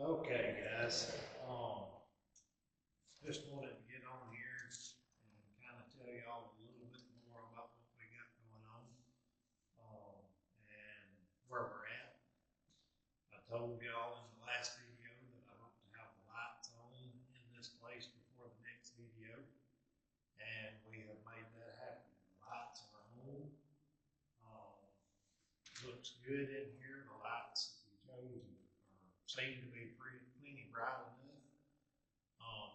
Okay, guys, just wanted to get on here and kind of tell y'all a little bit more about what we got going on, and where we're at. I told y'all in the last video that I hope to have the lights on in this place before the next video, and we have made that happen. The lights are on. Looks good in here. The lights that we chose seem to be plenty bright enough.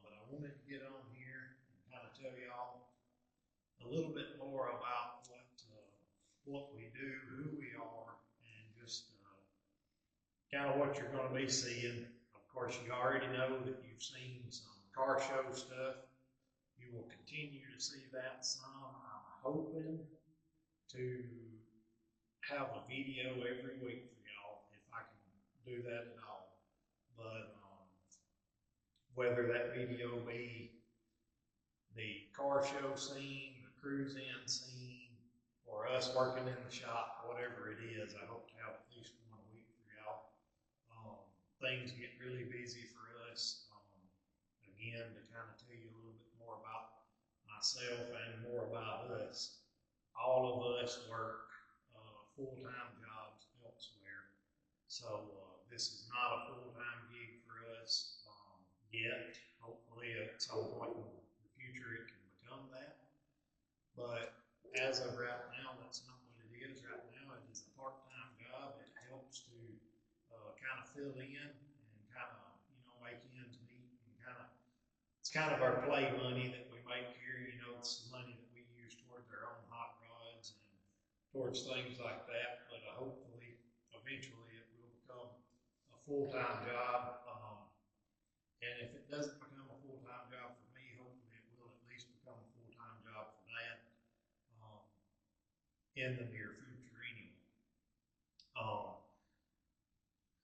But I wanted to get on here and kind of tell y'all a little bit more about what we do, who we are, and just kind of what you're going to be seeing. Of course, you already know that you've seen some car show stuff. You will continue to see that some. I'm hoping to have a video every week for y'all if I can do that at all. But whether that video be the car show scene, the cruise in scene, or us working in the shop, whatever it is, I hope to have at least one a week for y'all. Things get really busy for us. Again, to kind of tell you a little bit more about myself and more about us, all of us work full-time jobs elsewhere. So this is not a full-time gig for us yet. Hopefully at some point in the future it can become that. But as of right now, that's not what it is. Right now it is a part-time job. It helps to kind of fill in and kind of, make ends meet, and it's kind of our play money that we make here. It's money that we use towards our own hot rods and towards things like that. But hopefully, eventually, it will become a full-time job. And if it doesn't become a full-time job for me, hopefully it will at least become a full-time job for Dad in the near future anyway.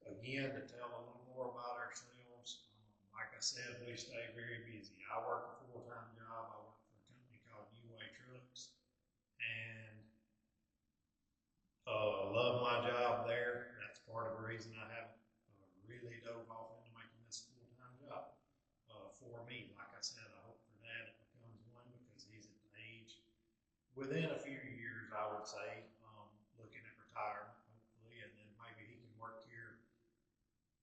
Again, to tell a little more about ourselves, like I said, we stay very busy. I work a full-time job. I work for a company called U-Way Trucks, and love my job there. That's part of the reason I haven't really dove off into making this a full-time job for me. Like I said, I hope for Dad it becomes one because he's at the age, within a few years, I would say, looking at retirement, hopefully, and then maybe he can work here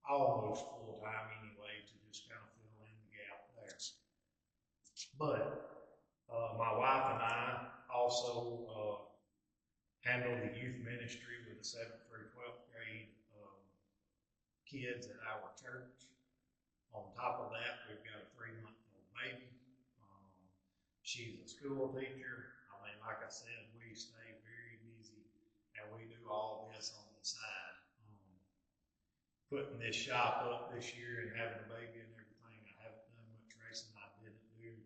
almost full-time anyway to just kind of fill in the gap there. But my wife and I also handle the youth ministry with the 7th through 12th grade kids at our church. On top of that, we've got a 3-month-old baby. She's a school teacher. I mean, like I said, we stay very busy, and we do all this on the side. Putting this shop up this year and having a baby and everything, I haven't done much racing. I didn't do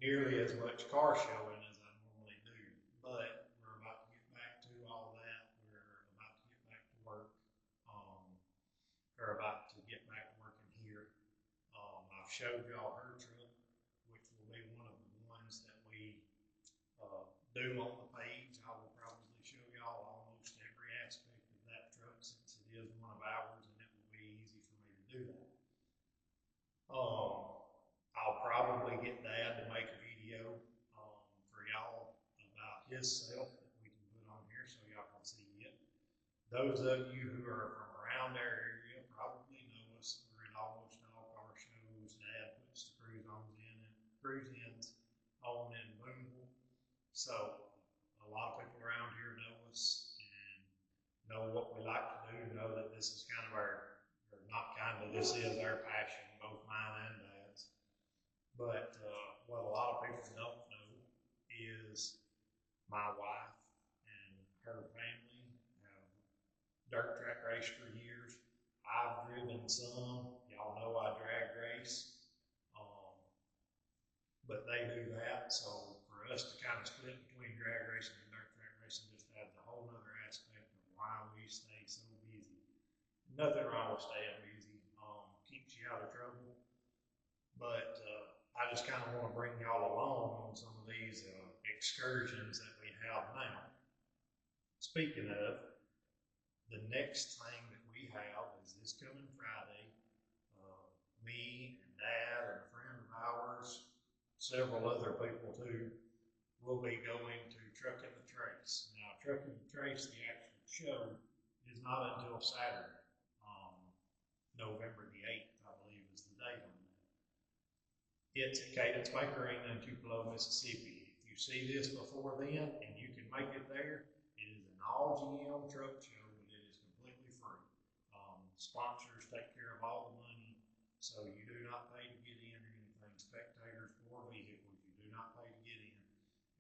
nearly as much car showing as I normally do, but we're about to get back to all that. We're about to get back to work, or about to get back to working here. I've showed y'all her truck, which will be one of the ones that we do on the page. I will probably show y'all almost every aspect of that truck since it is one of ours, and it will be easy for me to do that. I'll probably get Dad to make a video for y'all about himself that we can put on here so y'all can see it. Those of you who are from around our area probably know us. We're at almost all car shows. Dad puts the cruise ins on in Boonville. So a lot of people around here know us and know what we like to do, know that this is kind of this is our passion, both mine and Dad's. But what a lot of people don't know is my wife and her family have dirt track raced for years. I've driven some. Y'all know I drag race. But they do that, so for us to kind of split between drag racing and dirt track racing just adds a whole other aspect of why we stay so busy. Nothing wrong with staying busy, keeps you out of trouble. But I just kind of want to bring y'all along on some of these excursions that we have now. Speaking of, the next thing that we have is this coming Friday. me and Dad and a friend of ours, several other people too, will be going to Trucking the Trace. Now, Trucking the Trace, the actual show, is not until Saturday, November the 8th, I believe is the date on that. It's at Cadence Baker in Tupelo, Mississippi. If you see this before then and you can make it there, it is an all GM truck show, but it is completely free. Sponsors take care of all the money, so you do not pay to get in or anything. Spectators or vehicles, you do not pay to get in.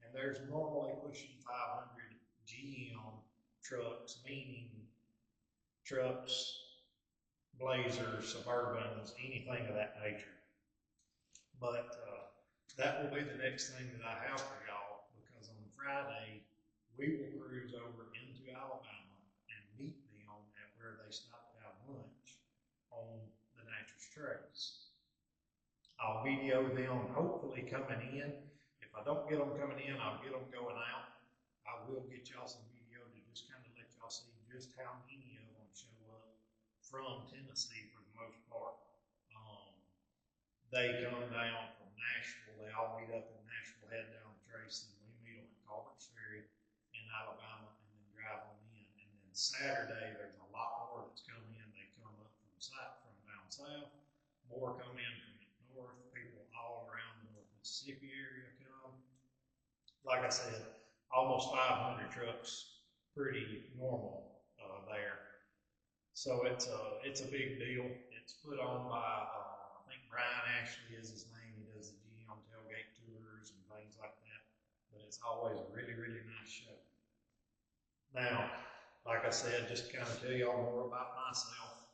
And there's normally pushing 500 GM trucks, meaning trucks, Blazers, Suburbans, anything of that nature. But that will be the next thing that I have for y'all, because on Friday, we will cruise over into Alabama and meet them at where they stop to have lunch on the Natchez Trace. I'll video them hopefully coming in. If I don't get them coming in, I'll get them going out. I will get y'all some video to just kind of let y'all see just how many of them show up from Tennessee for the most part. They come down from Nashville. They all meet up in Nashville, head down the Trace, and we meet them at Culver's Ferry in Alabama, and then drive on in. And then Saturday, there's a lot more that's come in. They come up from down south. More come in from the north. People all around the North Mississippi area come. Like I said, almost 500 trucks, pretty normal there. So it's a big deal. It's put on by I think Brian Ashley is his name. He does the GM tailgate tours and things like that. But it's always a really, really nice show. Now, like I said, just to kind of tell y'all more about myself.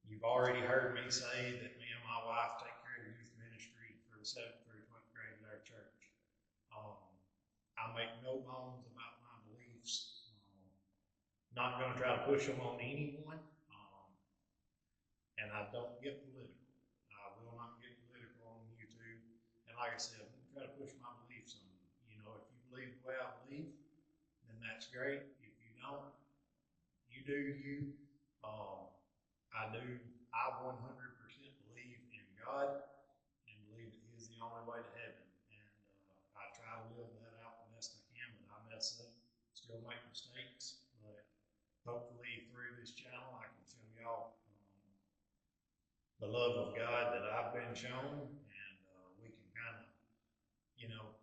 You've already heard me say that me and my wife take care of the youth ministry for the 7th through 12th grade at our church. I make no bones about my beliefs. Not going to try to push them on anyone. And I don't get political. I will not get political on YouTube. And like I said, I'm going to try to push my beliefs on you. You know, if you believe the way I believe, then that's great. If you don't, you do you. I 100% believe in God and believe that He is the only way to heaven. And I try to live that out the best I can, but I mess up, still make mistakes. But hopefully through this channel, I can show y'all the love of God that I've been shown, and we can kind of, you know,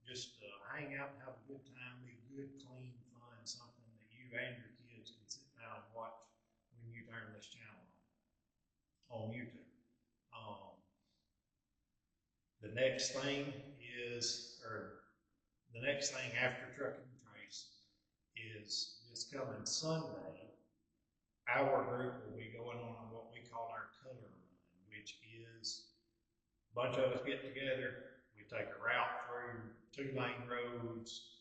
just hang out and have a good time, be good, clean, fun, something that you and your kids can sit down and watch when you turn this channel on YouTube. The next thing after Trucking the Trace is this coming Sunday. Our group will be going on what we call our color run, which is a bunch of us get together. We take a route through 2-lane roads.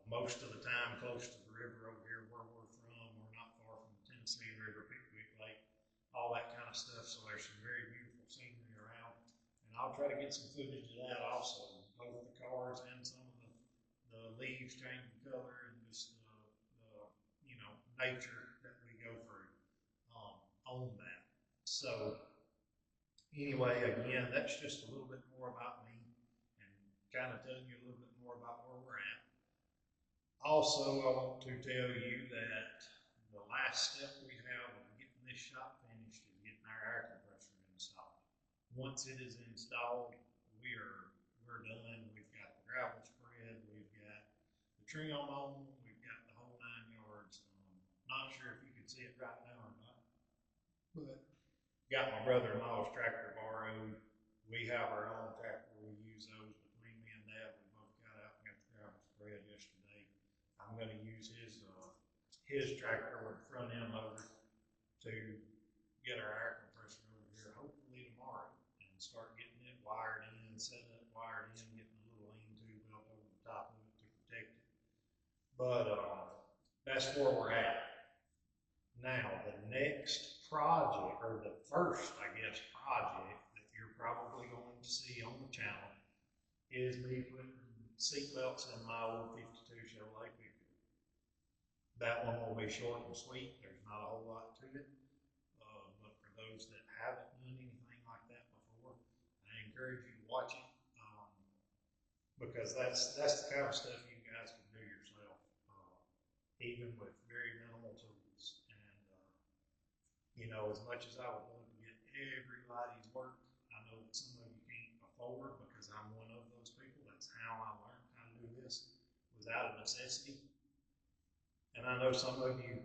Most of the time close to the river over here where we're from. We're not far from the Tennessee River, Pickwick Lake, all that kind of stuff. So there's some very beautiful scenery around. And I'll try to get some footage of that also. Both the cars and some of the leaves changing color and just the nature that we go through on that. So anyway, again, that's just a little bit more about me and kind of telling you a little bit more about where we're at. Also, I want to tell you that the last step we have of getting this shop finished is getting our air compressor installed. Once it is installed, we're done. We've got the gravel spread, we've got the trim on, we've got the whole 9 yards. Not sure if you can see it right now or not, but got my brother-in-law's tractor borrowed. We have our own tractor. We use those between me and Dad. We both got out and got the gravel spread yesterday. I'm going to use his tractor with the front end loader to get our air compressor over here hopefully tomorrow and start getting it wired in, setting it wired in, getting a little lean-to built over the top of it to protect it. But that's where we're at. Now, the next project, or the first, I guess, project that you're probably going to see on the channel is me putting seat belts in my old 52 Chevrolet pickup. That one will be short and sweet. There's not a whole lot to it. But for those haven't done anything like that before, I encourage you to watch it, because that's the kind of stuff you guys can do yourself, even with very minimal tools. And as much as I would love to get everybody's work, I know that some of you can't afford, because I'm one of those people. That's how I learned how to do this, was out of necessity. And I know some of you,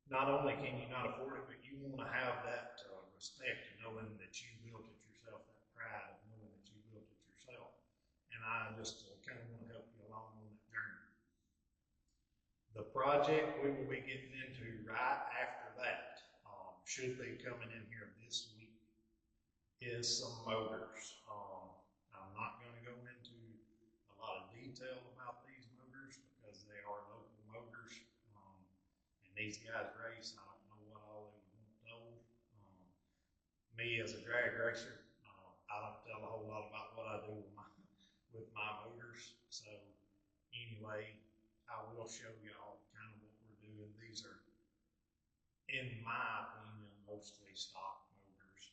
not only can you not afford it, but you want to have that respect, knowing that you built it yourself, that pride of knowing that you built it yourself. And I just kind of want to help you along on that journey. The project we will be getting into right after that, should be coming in here this week, is some motors. I'm not going to go into a lot of detail about these motors because they are local motors, and these guys race. I don't know what all they would want told. Me as a drag racer, I don't tell a whole lot about what I do with my motors. So anyway, I will show y'all kind of what we're doing. These are, in my opinion, mostly stock motors.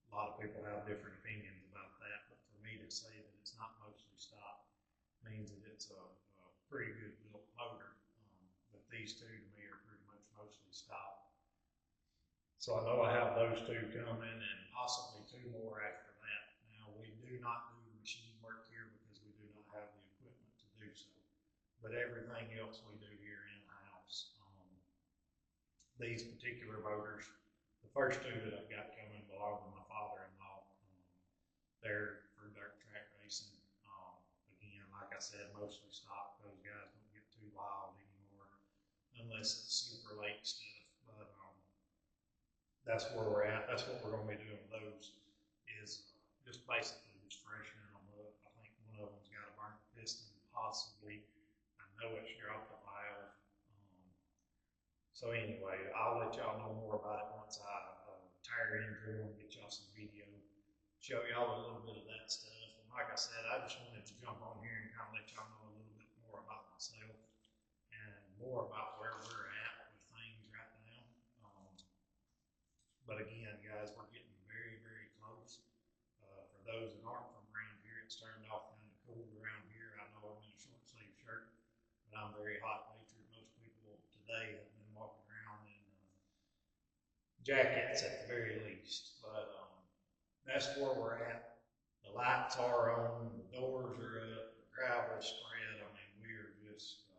A lot of people have different opinions about that, but for me to say that it's not mostly stock means that it's a pretty good built motor. But these two to me are pretty much mostly stock. So I know I have those two coming and possibly two more after that. Now, we do not do machine work here because we do not have the equipment to do so. But everything else we do here in-house. These particular motors, the first two that I've got coming belong to my father-in-law. They're for dirt track racing. Again, like I said, mostly stock. Those guys don't get too wild anymore unless it's super late stuff. But that's where we're at. That's what we're going to be doing with those, is just basically just freshening them up. I think one of them's got a burnt piston, possibly. I know it's dropped a valve. So anyway, I'll let y'all know more about it once I tire into them, get y'all some video, show y'all a little bit of that stuff. And like I said, I just wanted to jump on here and kind of let y'all know a little bit more about myself and more about where we're at with things right now. But again, guys, we're getting very, very close. For those that aren't from around here, it's turned off kind of cool around here. I know I'm in a short sleeve shirt, but I'm very hot natured. Most people today have been walking around in jackets at the very least. But that's where we're at. The lights are on, the doors are up, the gravel spread. I mean, we are just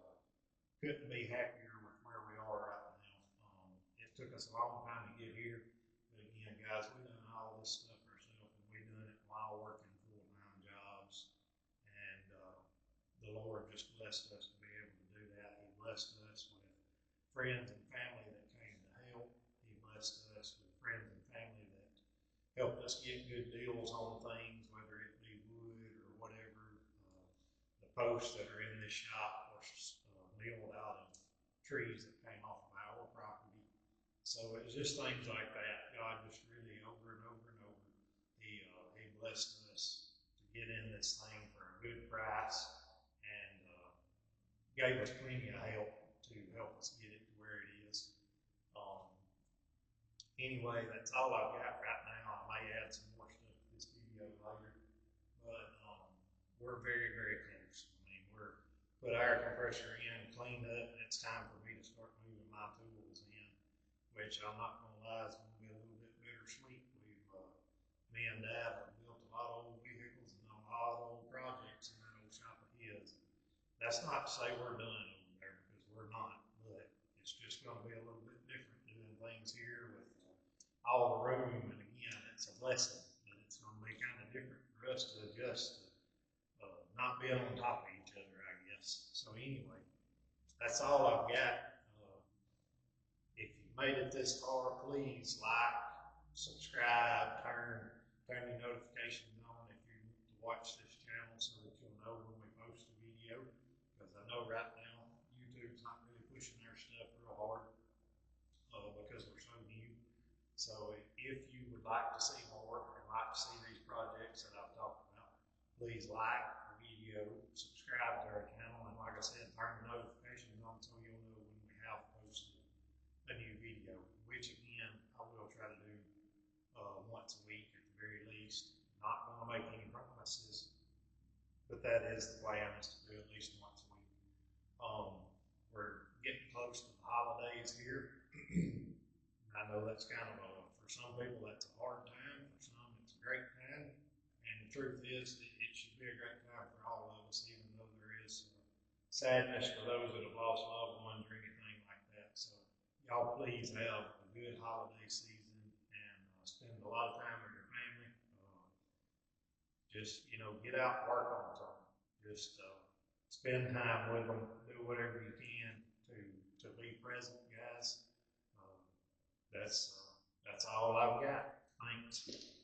couldn't be happier with where we are right now. It took us a long time to get here. But again, guys, we've done all this stuff ourselves, and we've done it while working full-time jobs. And the Lord just blessed us to be able to do that. He blessed us with friends and family that came to help. He blessed us with friends and family that helped us get good deals on things, whether it be wood or whatever. The posts that are in this shop were milled out of trees that came off of our property. So it was just things like that. God just really over and over and over, He blessed us to get in this thing for a good price, and gave us plenty of help to help us get it to where it is. Anyway, that's all I've got right now. I may add some more stuff to this video later, but we're very, very close. I mean, we're put our compressor in, cleaned up, and it's time for me to start moving my tools in, which I'm not going to lie, is going to be a little bit bittersweet. Me and Dad have built a lot of old vehicles and done a lot of old projects in that old shop of his. That's not to say we're done over there, because we're not, but it's just going to be a little bit different doing things here with all the room. And again, it's a blessing, but it's going to be kind of different for us to adjust to not being on top of each other, I guess. So anyway, that's all I've got. If you made it this far, please like, subscribe, turn your notifications on if you want to watch this channel so that you'll know when we post a video. Because I know right now YouTube's not really pushing their stuff real hard because we're so new. So if you would like to see more and like to see these projects that I've talked about, please like our video, subscribe to our channel, and like I said, turn the notifications on so you'll know when we have posted a new video, which again, I will try to do But that is the plan, is to do at least once a week. We're getting close to the holidays here. I know that's kind of for some people that's a hard time, for some it's a great time. And the truth is that it should be a great time for all of us, even though there is sadness for those that have lost loved ones or anything like that. So y'all please have a good holiday season and spend a lot of time with your family. Just, get out and work on something. Just spend time with them. Do whatever you can to be present, guys. That's all I've got. Thanks.